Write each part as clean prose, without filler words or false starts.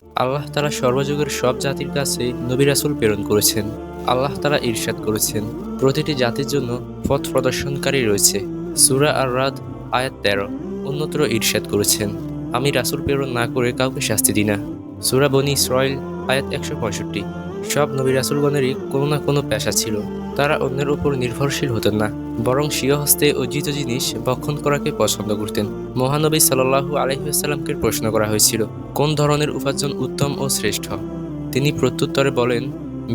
আল্লাহ তাআলা সর্বযুগের সব জাতির কাছে নবী রাসূল প্রেরণ করেছেন। আল্লাহ তাআলা ইরশাদ করেছেন, প্রতিটি জাতির জন্য পথ প্রদর্শনকারী রয়েছে। সূরা আর-রাদ আয়াত ১৩। অন্যত্র ইরশাদ করেছেন, আমি রাসূল প্রেরণ না করে কাউকে শাস্তি দিই না। সূরা বনী ইসরাঈল আয়াত ১৬৫। সব নবী রাসূলগণেরই কোনো না কোনো পেশা ছিল। তারা অন্যের উপর নির্ভরশীল হতেন না, বরং স্বীয় হস্তে অর্জিত জিনিস ভক্ষণ করাকে পছন্দ করতেন। মহানবী সাল্লাল্লাহু আলাইহি ওয়াসাল্লামকে প্রশ্ন করা হয়েছিল, কোন ধরনের উপার্জন উত্তম ও শ্রেষ্ঠ? তিনি প্রত্যুত্তরে বলেন,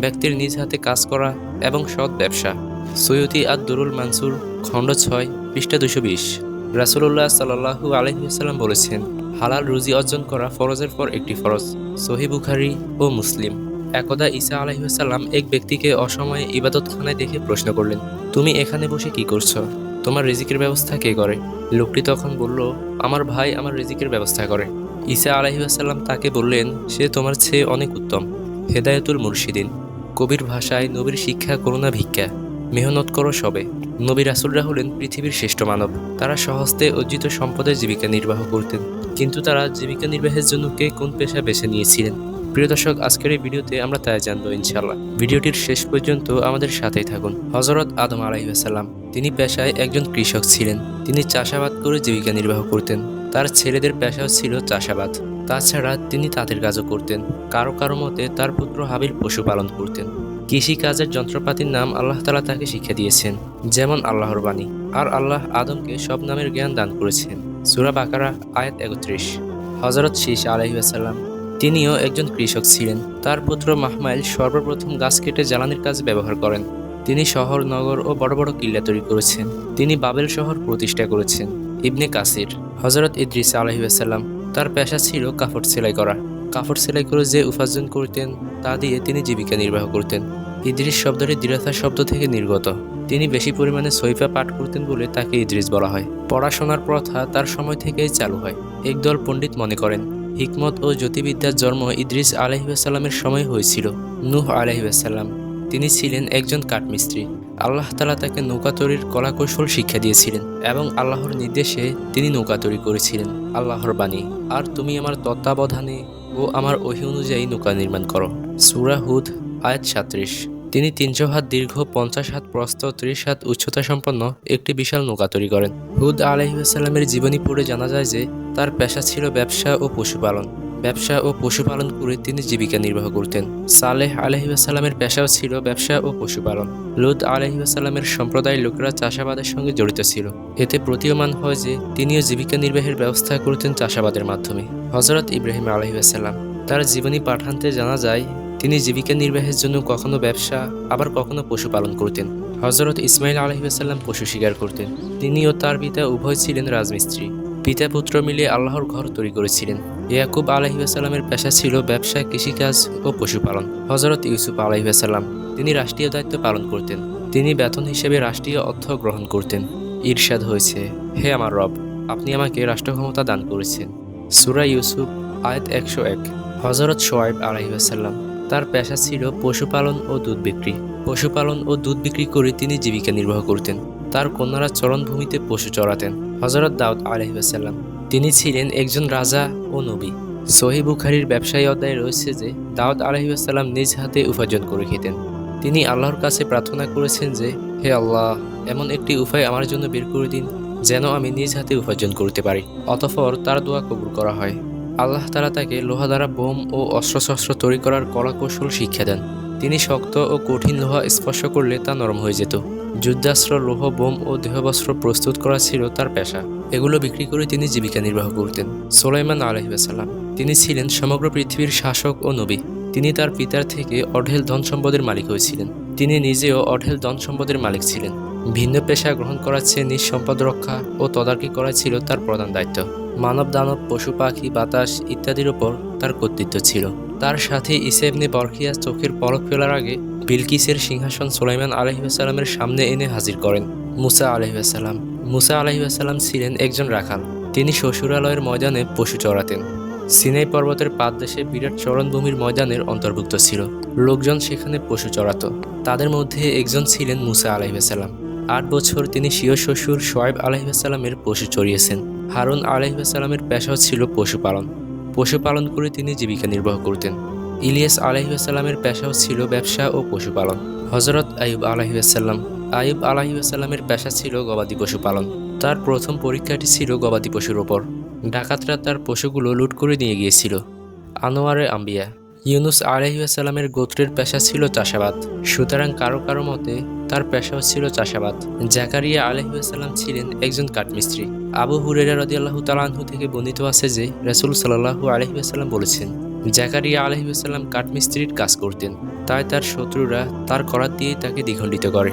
ব্যক্তির নিজ হাতে কাজ করা এবং সৎ ব্যবসা। সৈয়দি আদ-দুরুল মানসুর খণ্ড ৬ পৃষ্ঠা ২২০। রাসূলুল্লাহ সাল্লাল্লাহু আলাইহি ওয়াসাল্লাম বলেছেন, হালাল রুজি অর্জন করা ফরজের পর একটি ফরজ। সহিহ বুখারী ও মুসলিম। একদা ঈসা আলাইহিস সালাম এক ব্যক্তিকে অসময়ে ইবাদতখানায় দেখে প্রশ্ন করলেন, তুমি এখানে বসে কি করছো? তোমার রিজিকের ব্যবস্থা কে করে? লোকটি তখন বলল, আমার ভাই আমার রিজিকের ব্যবস্থা করে। ঈসা আলাইহিস সালাম তাকে বললেন, সে তোমার চেয়ে অনেক উত্তম। হেদায়েতুল মুরশিদিন। কবির ভাষায় নবীর শিক্ষা করুণা ভিক্ষা। মেহনত করো সবে। নবী রাসূলরা হলেন পৃথিবীর শ্রেষ্ঠ মানব। তারা স্বহস্তে অর্জিত সম্পদের জীবিকা নির্বাহ করতেন। কিন্তু তারা জীবিকা নির্বাহের জন্য কে কোন পেশা বেছে নিয়েছিলেন? প্রিয় দর্শক, আজকের এই ভিডিওতে আমরা তাই জানবো ইনশাআল্লাহ। ভিডিওটির শেষ পর্যন্ত আমাদের সাথেই থাকুন। হযরত আদম আলাইহিস সালাম, তিনি পেশায় একজন কৃষক ছিলেন। তিনি চাষাবাদ করে জীবিকা নির্বাহ করতেন। তার ছেলেদের পেশাও ছিল চাষাবাদ। তাছাড়া তিনি তাঁতের কাজও করতেন। কারো কারো মতে তার পুত্র হাবিল পশুপালন করতেন। কৃষিকাজের যন্ত্রপাতির নাম আল্লাহ তাআলা তাকে শিক্ষা দিয়েছেন, যেমন আল্লাহর বাণী। আর আল্লাহ আদমকে সব নামের জ্ঞান দান করেছেন। সূরা বাকারা আয়াত ৩১। হযরত শীস আলাইহিস সালাম, তিনিও একজন কৃষক ছিলেন। তার পুত্র মাহমাইল সর্বপ্রথম গাছ কেটে জ্বালানির কাজে ব্যবহার করেন। তিনি শহর, নগর ও বড় বড় কিল্লা তৈরি করেছেন। তিনি বাবেল শহর প্রতিষ্ঠা করেছেন। ইবনে কাসির। হযরত ইদ্রিস আলাইহিস সালাম, তার পেশা ছিল কাপড় সেলাই করা। কাপড় সেলাই করে যে উপার্জন করতেন তা দিয়ে তিনি জীবিকা নির্বাহ করতেন। ইদ্রিস শব্দটি দিরাসা শব্দ থেকে নির্গত। তিনি বেশি পরিমাণে সহিফা পাঠ করতেন বলে তাকে ইদ্রিস বলা হয়। পড়াশোনার প্রথা তার সময় থেকেই চালু হয়। একদল পণ্ডিত মনে করেন, হিকমত ও জ্যোতির্বিদ্যার জন্ম ইদ্রিস আলাইহিস সালামের সময় হয়েছিল। নূহ আলাইহিস সালাম, তিনি ছিলেন একজন কাঠমিস্ত্রি। আল্লাহ তাআলা তাকে নৌকা তৈরির কলাকৌশল শিক্ষা দিয়েছিলেন এবং আল্লাহর নির্দেশে তিনি নৌকা তৈরি করেছিলেন। আল্লাহর বাণী, আর তুমি আমার তত্ত্বাবধানে ও আমার ওহী অনুযায়ী নৌকা নির্মাণ করো। সূরা হুদ আয়াত ৩৭। তিনি ৩০০ হাত দীর্ঘ, ৫০ হাত প্রস্থ, ৩০ হাত উচ্চতা সম্পন্ন একটি বিশাল নৌকা তৈরি করেন। হুদ আলাইহিস সালামের জীবনী পড়ে জানা যায় যে তার পেশা ছিল ব্যবসা ও পশুপালন। ব্যবসা ও পশুপালন করে তিনি জীবিকা নির্বাহ করতেন। সালেহ আলাইহিস সালামের পেশাও ছিল ব্যবসা ও পশুপালন। লূত আলাইহিস সালামের সম্প্রদায়ের লোকেরা চাষাবাদের সঙ্গে জড়িত ছিল। এতে প্রতীয়মান হয় যে তিনিও জীবিকা নির্বাহের ব্যবস্থা করতেন চাষাবাদের মাধ্যমে। হযরত ইব্রাহিম আলাইহিস সালাম, তার জীবনী পাঠান্তে জানা যায় তিনি জীবিকা নির্বাহের জন্য কখনো ব্যবসা, আবার কখনো পশুপালন করতেন। হযরত ইসমাইল আলাইহিস সালাম পশু শিকার করতেন। তিনি ও তার পিতা উভয় ছিলেন রাজমিস্ত্রি। পিতা পুত্র মিলে আল্লাহর ঘর তৈরি করেছিলেন। ইয়াকুব আলাইহিস সালামের পেশা ছিল ব্যবসা, কৃষিকাজ ও পশুপালন। হযরত ইউসুফ আলাইহিস সালাম, তিনি রাষ্ট্রীয় দায়িত্ব পালন করতেন। তিনি বেতন হিসেবে রাষ্ট্রীয় অর্থ গ্রহণ করতেন। ইরশাদ হয়েছে, হে আমার রব, আপনি আমাকে রাষ্ট্র ক্ষমতা দান করেছেন। সূরা ইউসুফ আয়াত ১০১। হযরত শোয়াইব আলাইহিস সালাম, তার পেশা ছিল পশুপালন ও দুধ বিক্রি। পশুপালন ও দুধ বিক্রি করে তিনি জীবিকা নির্বাহ করতেন। তার কন্যারা চরণভূমিতে পশু চড়াতেন। হযরত দাউদ আলাইহিস সালাম, তিনি ছিলেন একজন রাজা ও নবী। সহিহ বুখারীর ব্যবসায়ী অধ্যায়ে রয়েছে যে দাউদ আলাইহিস সালাম নিজ হাতে উপার্জন করে খেতেন। তিনি আল্লাহর কাছে প্রার্থনা করেছেন যে, হে আল্লাহ, এমন একটি উপায় আমার জন্য বের করে দিন যেন আমি নিজ হাতে উপার্জন করতে পারি। অতঃপর তার দোয়া কবুল করা হয়। আল্লাহ তাআলা তাকে লোহা দ্বারা বোম ও অস্ত্রশস্ত্র তৈরি করার কলাকৌশল শিক্ষা দেন। তিনি শক্ত ও কঠিন লোহা স্পর্শ করলে তা নরম হয়ে যেত। যুদ্ধাস্ত্র, লৌহ, বোম ও দেহবস্ত্র প্রস্তুত করা ছিল তার পেশা। এগুলো বিক্রি করে তিনি জীবিকা নির্বাহ করতেন। সুলাইমান আলাইহিস সালাম, তিনি ছিলেন সমগ্র পৃথিবীর শাসক ও নবী। তিনি তার পিতার থেকে অঢেল ধন সম্পদের মালিক হয়েছিলেন। তিনি নিজেও অঢেল ধন সম্পদের মালিক ছিলেন। ভিন্ন পেশা গ্রহণ করার চেয়ে নিজ সম্পদ রক্ষা ও তদারকি করা ছিল তার প্রধান দায়িত্ব। মানব, দানব, পশু পাখি, বাতাস ইত্যাদির ওপর তার কর্তৃত্ব ছিল। তার সাথে ঈসা ইবনে বরখিয়া চোখের পলক ফেলার আগে বিলকিসের সিংহাসন সুলাইমান আলাইহিস সালামের সামনে এনে হাজির করেন। মুসা আলাইহিস সালাম, মুসা আলাইহিস সালাম ছিলেন একজন রাখাল। তিনি শ্বশুরালয়ের ময়দানে পশু চড়াতেন। সিনাই পর্বতের পাদদেশে বিরাট চরণভূমির ময়দানের অন্তর্ভুক্ত ছিল। লোকজন সেখানে পশু চড়াত। তাদের মধ্যে একজন ছিলেন মুসা আলাইহিস সালাম। ৮ বছর তিনি স্বীয় শ্বশুর শোয়াইব আলাইহিস সালামের পশু চড়িয়েছেন। হারুন আলাইহিস সালামের পেশাও ছিল পশুপালন। পশুপালন করে তিনি জীবিকা নির্বাহ করতেন। ইলিয়াস আলাইহিসসালামের পেশাও ছিল ব্যবসা ও পশুপালন। হযরত আইয়ুব আলাইহিসসালামের পেশা ছিল গবাদি পশুপালন। তার প্রথম পরীক্ষাটি ছিল গবাদি পশুর ওপর। ডাকাতরা তার পশুগুলো লুট করে নিয়ে গিয়েছিল। আনোয়ারে আম্বিয়া ইউনুস আলাইহিসসালামের গোত্রের পেশা ছিল চাষাবাদ, সুতরাং কারো কারো মতে তার পেশাও ছিল চাষাবাদ। জাকারিয়া আলাইহিসসালাম ছিলেন একজন কাঠমিস্ত্রি। আবু হুরায়রা রাদিয়াল্লাহু তাআলা আনহু থেকে বর্ণিত আছে যে রাসূল সাল্লাল্লাহু আলাইহি বলেছেন, জাকারিয়া আলাইহিসসালাম কাঠমিস্ত্রির কাজ করতেন, তাই তার শত্রুরা তার করাত দিয়েই তাকে দ্বিখণ্ডিত করে।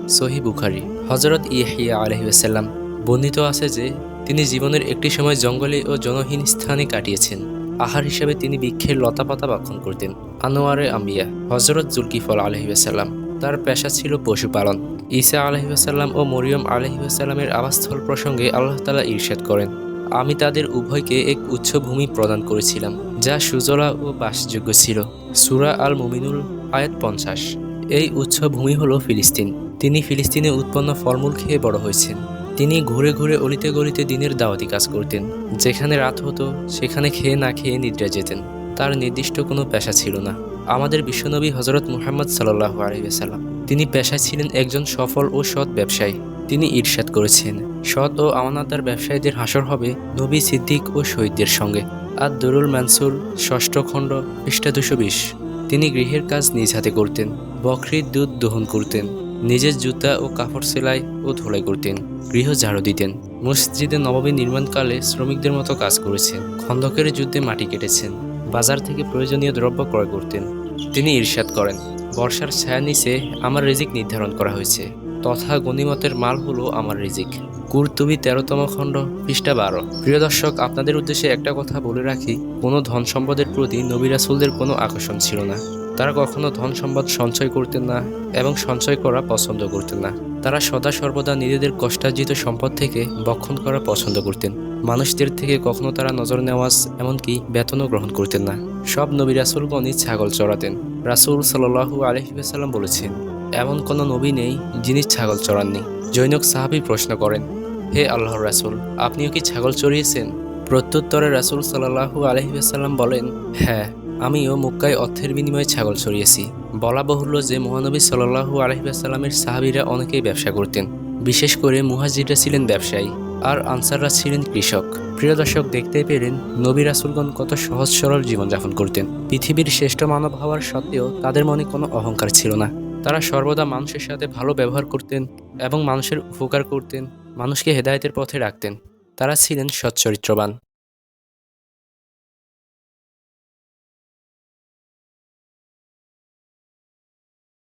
সহিহ বুখারী হযরত ইয়াহইয়া আলাইহিসসালাম বর্ণিত আছে যে তিনি জীবনের একটি সময় জঙ্গলে ও জনহীন স্থানে কাটিয়েছেন। আহার হিসাবে তিনি বৃক্ষের লতাপাতা ভক্ষণ করতেন। আনোয়ারে আম্বিয়া হযরত জুলকিফল আলাইহিসসালাম তার পেশা ছিল পশুপালন। ঈসা আলাইহিসসালাম ও মরিয়ম আলাইহিসসালামের আবাসস্থল প্রসঙ্গে আল্লাহ তাআলা ইরশাদ করেন, আমি তাদের উভয়কে এক উচ্চ ভূমি প্রদান করেছিলাম যা সুজলা ও বাসযোগ্য ছিল। সূরা আল মুমিনুন আয়াত 50। এই উচ্চ ভূমি হলো ফিলিস্তিন। তিনি ফিলিস্তিনে উৎপন্ন ফলমূল খেয়ে বড় হয়েছেন। তিনি ঘুরে ঘুরে অলিতে গলিতে দিনের দাওয়াতি কাজ করতেন। যেখানে রাত হতো সেখানে খেয়ে না খেয়ে নিদ্রা যেতেন। তার নির্দিষ্ট কোনো পেশা ছিল না। আমাদের বিশ্বনবী হযরত মুহাম্মদ সাল্লাল্লাহু আলাইহি ওয়াসাল্লাম তিনি পেশায় ছিলেন একজন সফল ও সৎ ব্যবসায়ী। তিনি ইরশাদ করেছেন, সৎ ও আমানতদার ব্যবসায়ীদের হাসর হবে নবী, সিদ্দিক ও শহীদদের সঙ্গে। আদ-দুরুল মানসুর ৬ষ্ঠ খণ্ড পৃষ্ঠা ২২। তিনি গৃহের কাজ নিজ হাতে করতেন। বকরির দুধ দহন করতেন। নিজের জুতা ও কাপড় সেলাই ও ধোলাই করতেন। গৃহ ঝাড়ু দিতেন। মসজিদে নববী নির্মাণকালে শ্রমিকদের মতো কাজ করেছেন। খন্দকের যুদ্ধে মাটি কেটেছেন। বাজার থেকে প্রয়োজনীয় দ্রব্য ক্রয় করতেন। তিনি ইরশাদ করেন, বর্ষার ছায়া নিচে আমার রিজিক নির্ধারণ করা হয়েছে, তথা গনিমতের মাল হলো আমার রিজিক। কুরতুবী ১৩তম খণ্ড পৃষ্ঠা ১২। প্রিয় দর্শক, আপনাদের উদ্দেশ্যে একটা কথা বলে রাখি, কোনো ধন সম্পদের প্রতি নবী রাসূলদের কোনো আকর্ষণ ছিল না। তারা কখনো ধন সম্পদ সঞ্চয় করতেন না এবং সঞ্চয় করা পছন্দ করতেন না। তারা সদা সর্বদা নিজেদের কষ্টার্জিত সম্পদ থেকে ভক্ষণ করা পছন্দ করতেন। মানুষদের থেকে কখনো তারা নজর নেওয়াজ এমনকি বেতনও গ্রহণ করতেন না। সব নবী রাসূলগণই ছাগল চড়াতেন। রাসূল সাল্লাল্লাহু আলাইহি ওয়াসাল্লাম বলেছেন, এমন কোনো নবী নেই যিনি ছাগল চড়াননি। জনৈক সাহাবী প্রশ্ন করেন, হে আল্লাহর রাসূল, আপনিও কি ছাগল চড়িয়েছেন? প্রত্যুত্তরে রাসূল সাল্লাল্লাহু আলাইহি ওয়াসাল্লাম বলেন, হ্যাঁ, আমিও মক্কায় অর্থের বিনিময়ে ছাগল চড়িয়েছি। বলা বাহুল্য যে মহানবী সাল্লাল্লাহু আলাইহি ওয়াসাল্লামের সাহাবীরা অনেকেই ব্যবসা করতেন। বিশেষ করে মুহাজিররা ছিলেন ব্যবসায়ী আর আনসাররা ছিলেন কৃষক। প্রিয় দর্শক, দেখতে পেলেন নবী রাসূলগণ কত সহজ সরল জীবনযাপন করতেন। পৃথিবীর শ্রেষ্ঠ মানব হওয়ার সত্ত্বেও তাদের মনে কোনো অহংকার ছিল না। তারা সর্বদা মানুষের সাথে ভালো ব্যবহার করতেন এবং মানুষের উপকার করতেন, মানুষকে হেদায়েতের পথে রাখতেন। তারা ছিলেন সচ্চরিত্রবান।